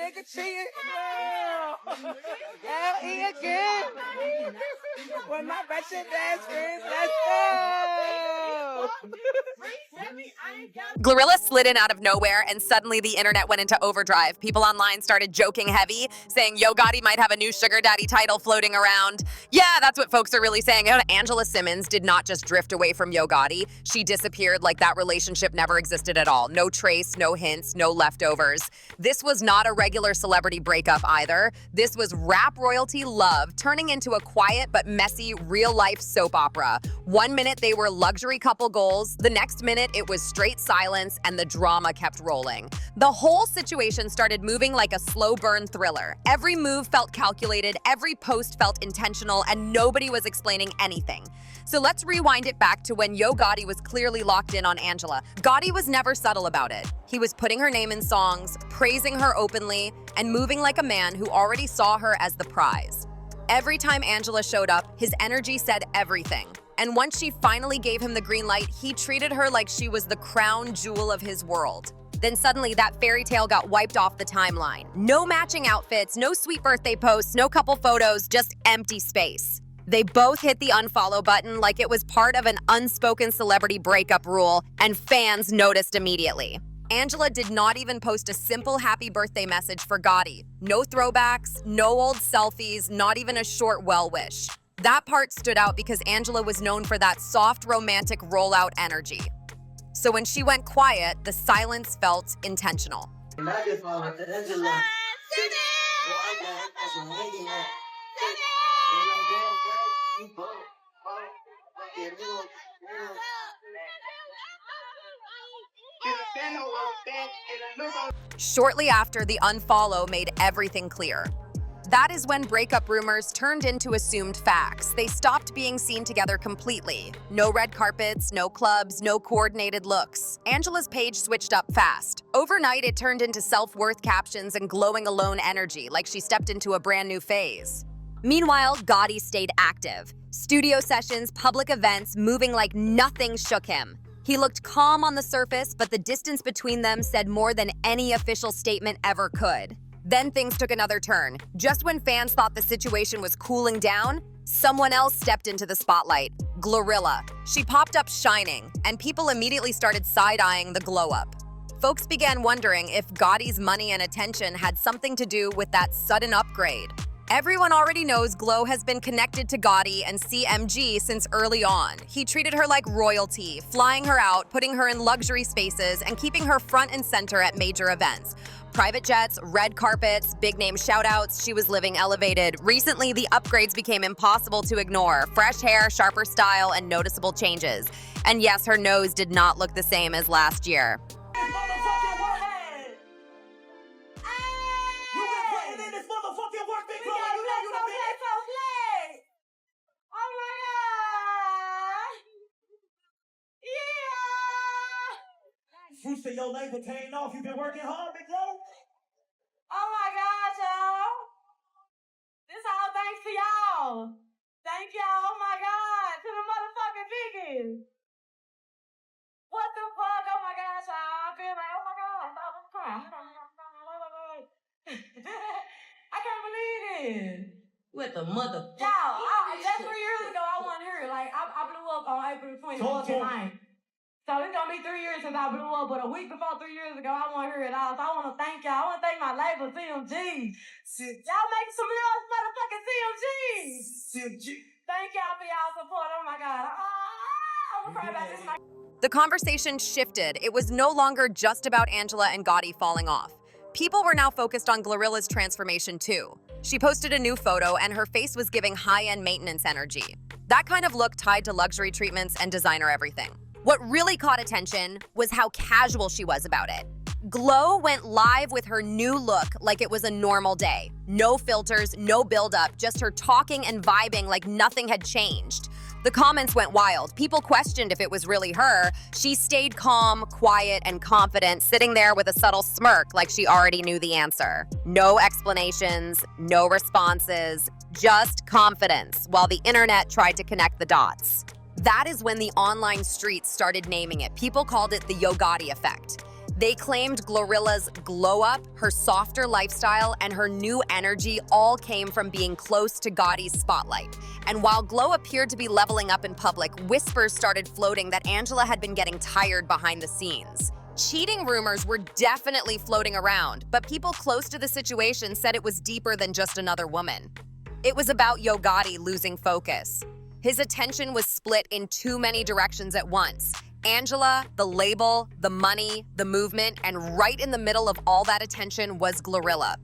nigga cheating. L.E. again. With my wretched ass friends, let's go. GloRilla slid in out of nowhere, and suddenly the internet went into overdrive. People online started joking heavy, saying Yo Gotti might have a new sugar daddy title floating around. Yeah, that's what folks are really saying. Angela Simmons did not just drift away from Yo Gotti. She disappeared like that relationship never existed at all. No trace, no hints, no leftovers. This was not a regular celebrity breakup either. This was rap royalty love turning into a quiet but messy real-life soap opera. 1 minute they were luxury couple goals, the next minute it was straight silence, and the drama kept rolling. The whole situation started moving like a slow burn thriller. Every move felt calculated, every post felt intentional, and nobody was explaining anything. So let's rewind it back to when Yo Gotti was clearly locked in on Angela. Gotti was never subtle about it. He was putting her name in songs, praising her openly, and moving like a man who already saw her as the prize. Every time Angela showed up, his energy said everything. And once she finally gave him the green light, he treated her like she was the crown jewel of his world. Then suddenly that fairy tale got wiped off the timeline. No matching outfits, no sweet birthday posts, no couple photos, just empty space. They both hit the unfollow button like it was part of an unspoken celebrity breakup rule, and fans noticed immediately. Angela did not even post a simple happy birthday message for Gotti. No throwbacks, no old selfies, not even a short well wish. That part stood out because Angela was known for that soft, romantic rollout energy. So when she went quiet, the silence felt intentional. Shortly after, the unfollow made everything clear. That is when breakup rumors turned into assumed facts. They stopped being seen together completely. No red carpets, no clubs, no coordinated looks. Angela's page switched up fast. Overnight, it turned into self-worth captions and glowing alone energy, like she stepped into a brand new phase. Meanwhile, Gotti stayed active. Studio sessions, public events, moving like nothing shook him. He looked calm on the surface, but the distance between them said more than any official statement ever could. Then things took another turn. Just when fans thought the situation was cooling down, someone else stepped into the spotlight. GloRilla. She popped up shining, and people immediately started side-eyeing the glow-up. Folks began wondering if Gotti's money and attention had something to do with that sudden upgrade. Everyone already knows Glo has been connected to Gotti and CMG since early on. He treated her like royalty, flying her out, putting her in luxury spaces, and keeping her front and center at major events. Private jets, red carpets, big-name shout-outs, she was living elevated. Recently, the upgrades became impossible to ignore. Fresh hair, sharper style, and noticeable changes. And yes, her nose did not look the same as last year. You say your label came off. You been working hard, big Glo? Oh my God, y'all. This all thanks to y'all. Thank y'all, oh my God, to the motherfucking biggest. What the fuck? Oh my gosh, y'all. I feel like, oh my God, I thought I was crying. I can't believe it. What the mother? Y'all, that's 3 years ago. I wasn't here. Like, I blew up on April 29th. So it's gonna be 3 years since I blew up, but a week before 3 years ago, I wasn't here at all. So I wanna thank y'all. I wanna thank my label, CMG. Y'all make some noise, motherfucking CMG. Thank y'all for y'all support. Oh my God. I'm gonna cry about this. The conversation shifted. It was no longer just about Angela and Gotti falling off. People were now focused on GloRilla's transformation too. She posted a new photo and her face was giving high-end maintenance energy. That kind of look tied to luxury treatments and designer everything. What really caught attention was how casual she was about it. Glo went live with her new look like it was a normal day. No filters, no build-up, just her talking and vibing like nothing had changed. The comments went wild. People questioned if it was really her. She stayed calm, quiet, and confident, sitting there with a subtle smirk like she already knew the answer. No explanations, no responses, just confidence, while the internet tried to connect the dots. That is when the online streets started naming it. People called it the Yo Gotti effect. They claimed GloRilla's glow up, her softer lifestyle, and her new energy all came from being close to Gotti's spotlight. And while Glow appeared to be leveling up in public, whispers started floating that Angela had been getting tired behind the scenes. Cheating rumors were definitely floating around, but people close to the situation said it was deeper than just another woman. It was about Yo Gotti losing focus. His attention was split in too many directions at once. Angela, the label, the money, the movement, and right in the middle of all that attention was GloRilla.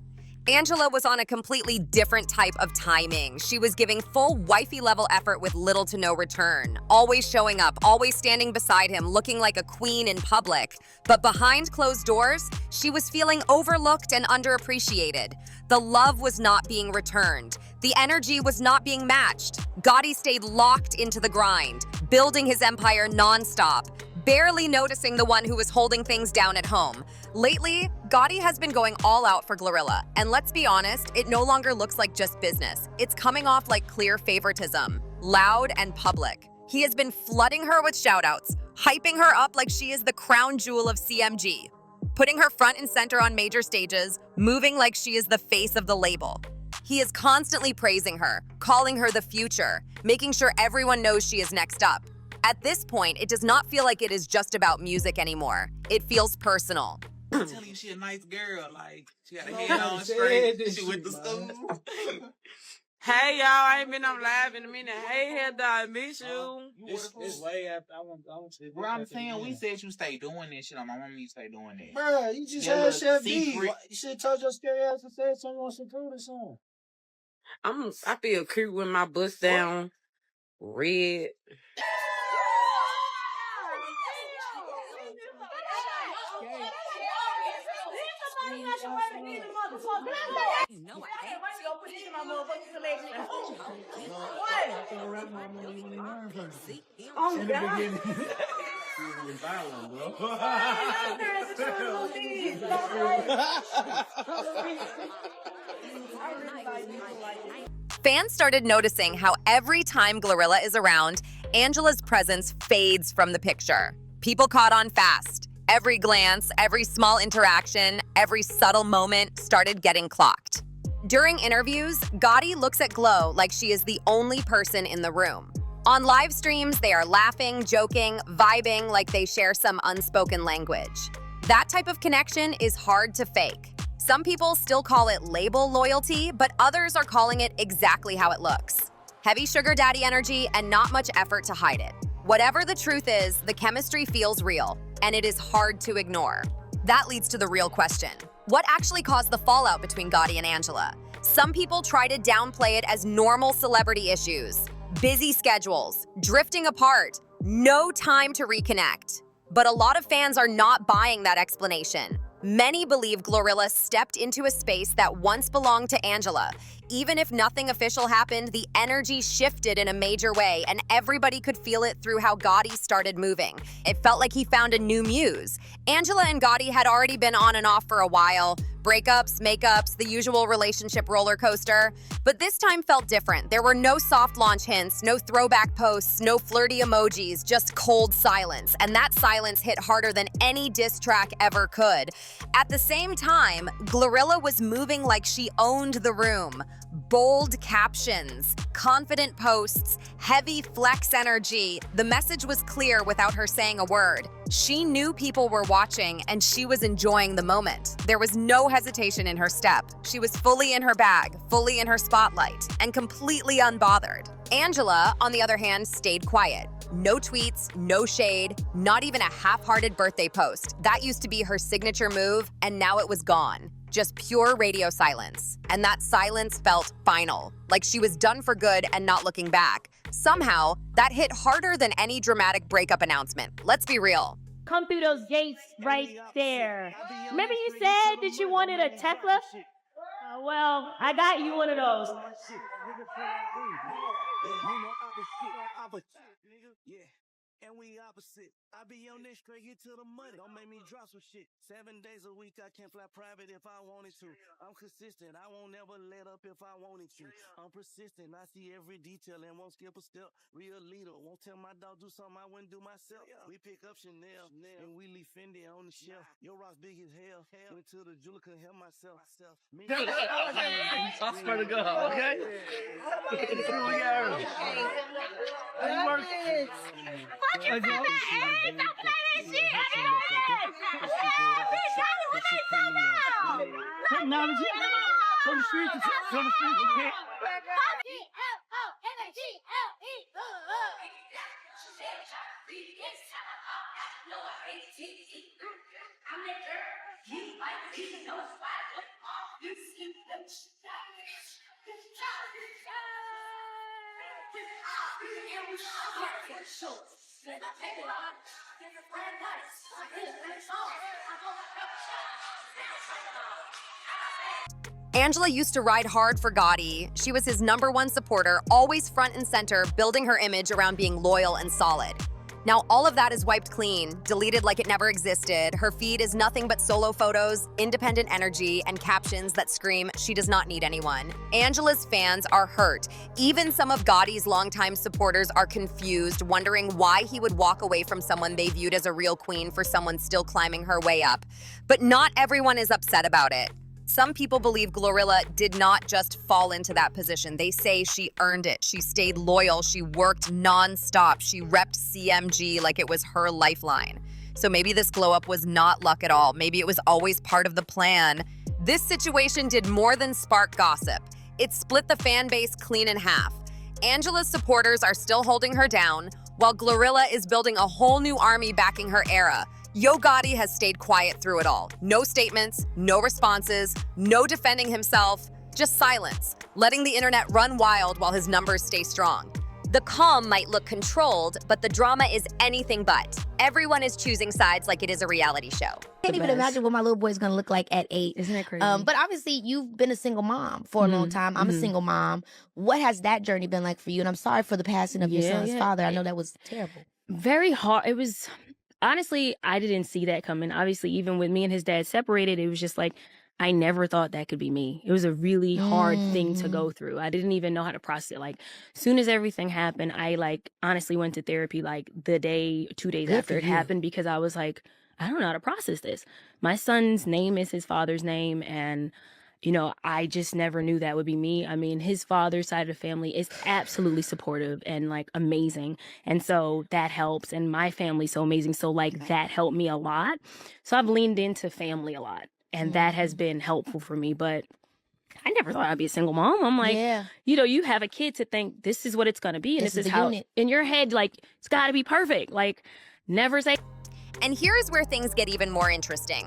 Angela was on a completely different type of timing. She was giving full wifey-level effort with little to no return, always showing up, always standing beside him, looking like a queen in public. But behind closed doors, she was feeling overlooked and underappreciated. The love was not being returned. The energy was not being matched. Gotti stayed locked into the grind, building his empire nonstop, barely noticing the one who was holding things down at home. Lately, Gotti has been going all out for GloRilla, and let's be honest, it no longer looks like just business. It's coming off like clear favoritism, loud and public. He has been flooding her with shoutouts, hyping her up like she is the crown jewel of CMG, putting her front and center on major stages, moving like she is the face of the label. He is constantly praising her, calling her the future, making sure everyone knows she is next up. At this point, it does not feel like it is just about music anymore. It feels personal. I'm telling you, she a nice girl. Like, she got her head on straight. She went to school. Hey, y'all, I ain't been on live in a minute. Hey, Head Dog, miss you. It's way after. I want to. Bro, I'm saying, we said you stay doing this shit. My mom need to stay doing that. Bro, you just had Chef B. You should have told your scary ass to say something on some food or something. I feel cute with my bust down red. Oh, God. Fans started noticing how every time GloRilla is around, Angela's presence fades from the picture. People caught on fast. Every glance, every small interaction, every subtle moment started getting clocked. During interviews, Gotti looks at Glow like she is the only person in the room. On live streams, they are laughing, joking, vibing like they share some unspoken language. That type of connection is hard to fake. Some people still call it label loyalty, but others are calling it exactly how it looks. Heavy sugar daddy energy and not much effort to hide it. Whatever the truth is, the chemistry feels real, and it is hard to ignore. That leads to the real question. What actually caused the fallout between Gotti and Angela? Some people try to downplay it as normal celebrity issues. Busy schedules, drifting apart, no time to reconnect. But a lot of fans are not buying that explanation. Many believe GloRilla stepped into a space that once belonged to Angela. Even if nothing official happened, the energy shifted in a major way, and everybody could feel it through how Gotti started moving. It felt like he found a new muse. Angela and Gotti had already been on and off for a while. Breakups, makeups, the usual relationship roller coaster. But this time felt different. There were no soft launch hints, no throwback posts, no flirty emojis, just cold silence. And that silence hit harder than any diss track ever could. At the same time, GloRilla was moving like she owned the room. Bold captions, confident posts, heavy flex energy. The message was clear without her saying a word. She knew people were watching and she was enjoying the moment. There was no hesitation in her step. She was fully in her bag, fully in her spotlight, and completely unbothered. Angela, on the other hand, stayed quiet. No tweets, no shade, not even a half-hearted birthday post. That used to be her signature move, and now it was gone. Just pure radio silence. And that silence felt final, like she was done for good and not looking back. Somehow, that hit harder than any dramatic breakup announcement. Let's be real. Come through those gates right there. Remember you said that you wanted a Tesla? Well, I got you one of those. and we opposite. I be on this straight, get to the money. Don't make me drop some shit. 7 days a week, I can fly private if I wanted to. I'm consistent, I won't never let up if I wanted to. I'm persistent, I see every detail and won't skip a step. Real leader, won't tell my dog do something I wouldn't do myself. We pick up Chanel, and we leave Fendi on the shelf. Your rock's big as hell. Went to the jeweler, couldn't help myself. I swear to God. Okay? Technology. From the street to from the street. Okay? Angela used to ride hard for Gotti. She was his #1 supporter, always front and center, building her image around being loyal and solid. Now all of that is wiped clean, deleted like it never existed. Her feed is nothing but solo photos, independent energy, and captions that scream she does not need anyone. Angela's fans are hurt. Even some of Gotti's longtime supporters are confused, wondering why he would walk away from someone they viewed as a real queen for someone still climbing her way up. But not everyone is upset about it. Some people believe GloRilla did not just fall into that position. They say she earned it. She stayed loyal. She worked non-stop. She repped CMG like it was her lifeline. So maybe this glow up was not luck at all. Maybe it was always part of the plan. This situation did more than spark gossip. It split the fan base clean in half. Angela's supporters are still holding her down, while GloRilla is building a whole new army backing her era. Yo Gotti has stayed quiet through it all. No statements, no responses, no defending himself, just silence, letting the internet run wild while his numbers stay strong. The calm might look controlled, but the drama is anything but. Everyone is choosing sides like it is a reality show. I can't even imagine what my little boy's gonna look like at 8. Isn't that crazy? But obviously, you've been a single mom for a long time. I'm a single mom. What has that journey been like for you? And I'm sorry for the passing of your son's father. I know that was terrible. Very hard. It was, honestly, I didn't see that coming. Obviously, even with me and his dad separated, it was just like, I never thought that could be me. It was a really hard thing to go through. I didn't even know how to process it. Like, soon as everything happened, I honestly went to therapy the day, 2 days after it happened, because I was like, I don't know how to process this. My son's name is his father's name, and I just never knew that would be me. I mean, his father's side of the family is absolutely supportive and amazing. And so that helps. And my family's so amazing. So that helped me a lot. So I've leaned into family a lot, and that has been helpful for me. But I never thought I'd be a single mom. I'm like, you have a kid to think this is what it's going to be. And this is how unit. In your head, it's got to be perfect. Never say. And here's where things get even more interesting.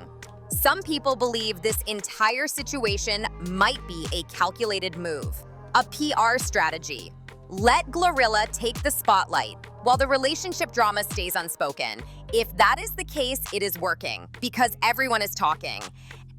Some people believe this entire situation might be a calculated move, a PR strategy. Let GloRilla take the spotlight while the relationship drama stays unspoken. If that is the case, it is working because everyone is talking.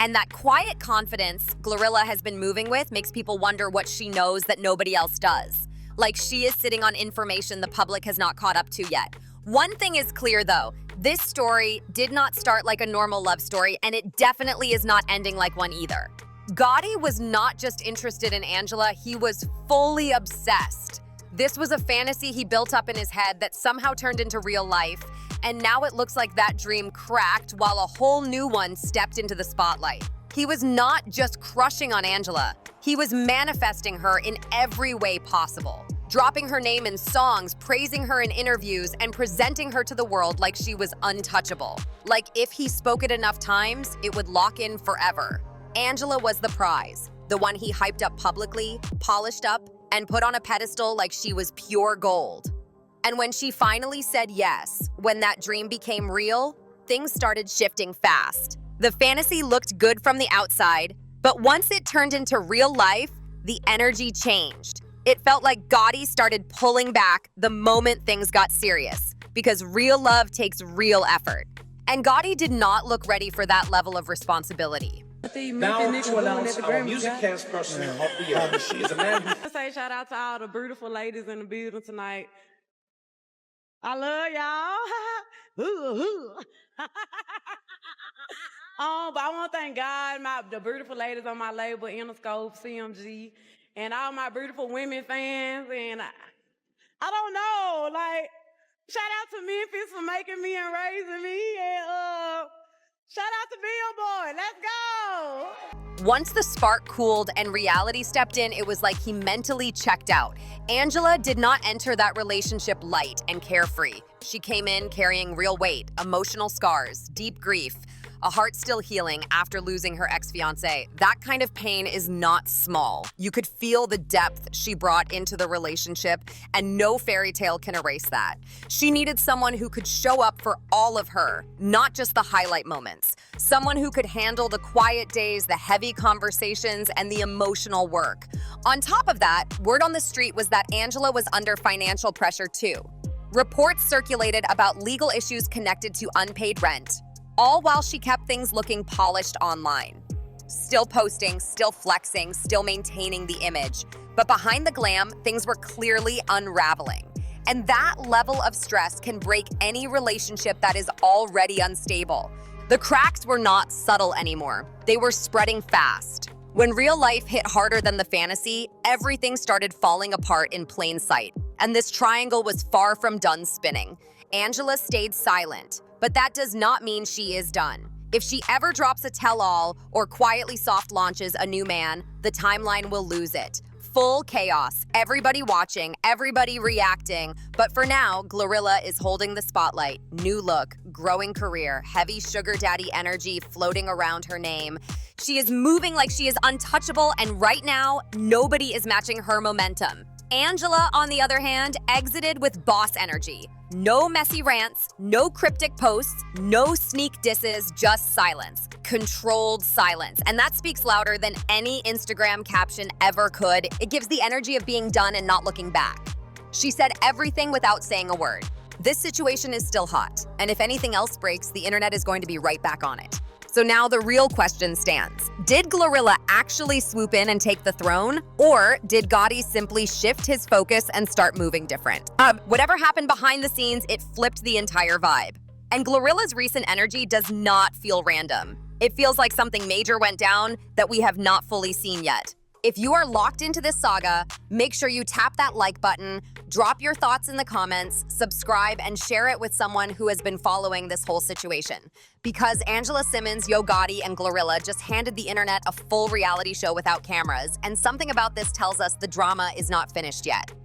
And that quiet confidence GloRilla has been moving with makes people wonder what she knows that nobody else does. Like she is sitting on information the public has not caught up to yet. One thing is clear though, this story did not start like a normal love story, and it definitely is not ending like one either. Gotti was not just interested in Angela, he was fully obsessed. This was a fantasy he built up in his head that somehow turned into real life, and now it looks like that dream cracked while a whole new one stepped into the spotlight. He was not just crushing on Angela, he was manifesting her in every way possible. Dropping her name in songs, praising her in interviews, and presenting her to the world like she was untouchable. Like if he spoke it enough times, it would lock in forever. Angela was the prize, the one he hyped up publicly, polished up, and put on a pedestal like she was pure gold. And when she finally said yes, when that dream became real, things started shifting fast. The fantasy looked good from the outside, but once it turned into real life, the energy changed. It felt like Gotti started pulling back the moment things got serious, because real love takes real effort. And Gotti did not look ready for that level of responsibility. Now to announce our music cast person of the year. She is a man who... Say shout out to all the beautiful ladies in the building tonight. I love y'all. Ooh, ooh. But I want to thank God, the beautiful ladies on my label, Interscope, CMG, and all my beautiful women fans. And I don't know, like, shout out to Memphis for making me and raising me. And shout out to Billboard. Let's go. Once the spark cooled and reality stepped in, it was like he mentally checked out. Angela did not enter that relationship light and carefree. She came in carrying real weight, emotional scars, deep grief, a heart still healing after losing her ex-fiancé. That kind of pain is not small. You could feel the depth she brought into the relationship, and no fairy tale can erase that. She needed someone who could show up for all of her, not just the highlight moments. Someone who could handle the quiet days, the heavy conversations, and the emotional work. On top of that, word on the street was that Angela was under financial pressure too. Reports circulated about legal issues connected to unpaid rent, all while she kept things looking polished online. Still posting, still flexing, still maintaining the image. But behind the glam, things were clearly unraveling. And that level of stress can break any relationship that is already unstable. The cracks were not subtle anymore. They were spreading fast. When real life hit harder than the fantasy, everything started falling apart in plain sight. And this triangle was far from done spinning. Angela stayed silent, but that does not mean she is done. If she ever drops a tell-all or quietly soft launches a new man, the timeline will lose it. Full chaos, everybody watching, everybody reacting. But for now, GloRilla is holding the spotlight. New look, growing career, heavy sugar daddy energy floating around her name. She is moving like she is untouchable, and right now, nobody is matching her momentum. Angela, on the other hand, exited with boss energy. No messy rants, no cryptic posts, no sneak disses, just silence. Controlled silence. And that speaks louder than any Instagram caption ever could. It gives the energy of being done and not looking back. She said everything without saying a word. This situation is still hot, and if anything else breaks, the internet is going to be right back on it. So now the real question stands. Did GloRilla actually swoop in and take the throne? Or did Gotti simply shift his focus and start moving different? Whatever happened behind the scenes, it flipped the entire vibe. And GloRilla's recent energy does not feel random. It feels like something major went down that we have not fully seen yet. If you are locked into this saga, make sure you tap that like button, drop your thoughts in the comments, subscribe, and share it with someone who has been following this whole situation. Because Angela Simmons, Yo Gotti, and GloRilla just handed the internet a full reality show without cameras, and something about this tells us the drama is not finished yet.